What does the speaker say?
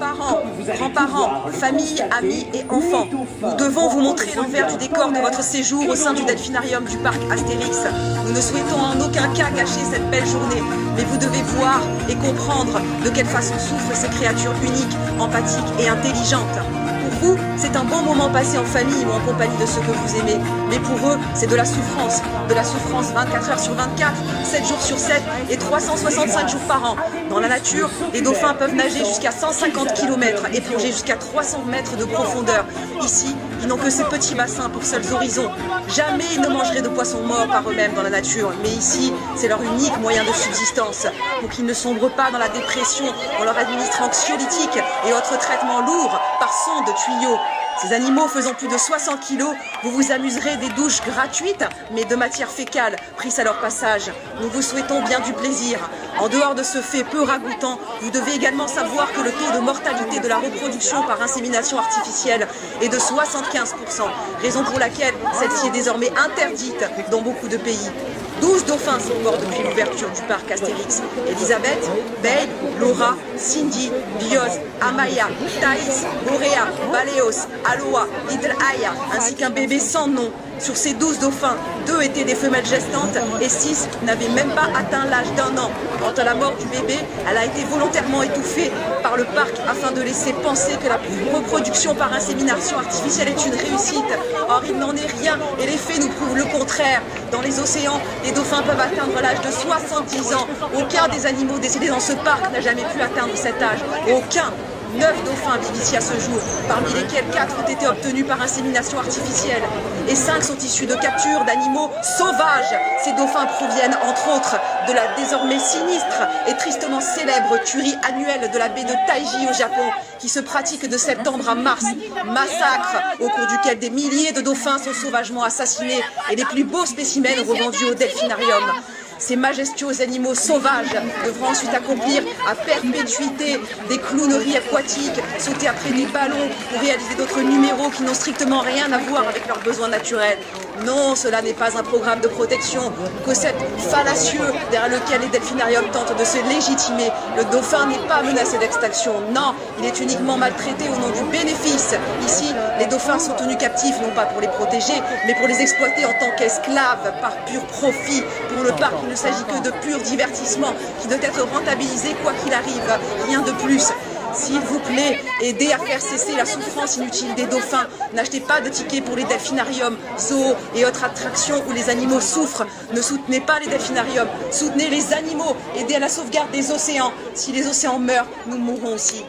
Parents, grands-parents, familles, amis et enfants, nous devons vous montrer l'envers du décor de votre séjour au sein du delphinarium du parc Astérix. Nous ne souhaitons en aucun cas gâcher cette belle journée, mais vous devez voir et comprendre de quelle façon souffrent ces créatures uniques, empathiques et intelligentes. Pour vous, c'est un bon moment passé en famille ou en compagnie de ceux que vous aimez. Mais pour eux, c'est de la souffrance 24 heures sur 24, 7 jours sur 7 et 365 jours par an. Dans la nature, les dauphins peuvent nager jusqu'à 150 km et plonger jusqu'à 300 mètres de profondeur. Ici, ils n'ont que ces petits bassins pour seuls horizons. Jamais ils ne mangeraient de poissons morts par eux-mêmes dans la nature. Mais ici, c'est leur unique moyen de subsistance. Pour qu'ils ne sombrent pas dans la dépression, on leur administre anxiolytiques et autres traitements lourds par sonde de tuyaux. Ces animaux faisant plus de 60 kg, vous vous amuserez des douches gratuites, mais de matière fécale, prises à leur passage. Nous vous souhaitons bien du plaisir. En dehors de ce fait peu ragoûtant, vous devez également savoir que le taux de mortalité de la reproduction par insémination artificielle est de 75%, raison pour laquelle celle-ci est désormais interdite dans beaucoup de pays. 12 dauphins sont morts depuis l'ouverture du parc Astérix. Elisabeth, Bale, Laura, Cindy, Bioz, Amaya, Thaïs, Borea, Baleos, Aloha, Little Aya, ainsi qu'un bébé sans nom. Sur ces 12 dauphins, 2 étaient des femelles gestantes et 6 n'avaient même pas atteint l'âge d'1 an. Quant à la mort du bébé, elle a été volontairement étouffée par le parc afin de laisser penser que la reproduction par insémination artificielle est une réussite. Or, il n'en est rien et les faits nous prouvent le contraire. Dans les océans, les dauphins peuvent atteindre l'âge de 70 ans. Aucun des animaux décédés dans ce parc n'a jamais pu atteindre cet âge. Aucun. 9 dauphins vivent ici à ce jour, parmi lesquels 4 ont été obtenus par insémination artificielle et 5 sont issus de captures d'animaux sauvages. Ces dauphins proviennent entre autres de la désormais sinistre et tristement célèbre tuerie annuelle de la baie de Taiji au Japon qui se pratique de septembre à mars. Massacre au cours duquel des milliers de dauphins sont sauvagement assassinés et les plus beaux spécimens revendus au delphinarium. Ces majestueux animaux sauvages devront ensuite accomplir à perpétuité des clowneries aquatiques, sauter après des ballons ou réaliser d'autres numéros qui n'ont strictement rien à voir avec leurs besoins naturels. Non, cela n'est pas un programme de protection, concept fallacieux derrière lequel les delphinariums tentent de se légitimer. Le dauphin n'est pas menacé d'extinction, non, il est uniquement maltraité au nom du bénéfice. Ici, les dauphins sont tenus captifs non pas pour les protéger, mais pour les exploiter en tant qu'esclaves par pur profit. Pour le parc, il ne s'agit que de pur divertissement qui doit être rentabilisé quoi qu'il arrive, rien de plus. S'il vous plaît, aidez à faire cesser la souffrance inutile des dauphins. N'achetez pas de tickets pour les delphinariums, zoos et autres attractions où les animaux souffrent. Ne soutenez pas les delphinariums, soutenez les animaux, aidez à la sauvegarde des océans. Si les océans meurent, nous mourrons aussi.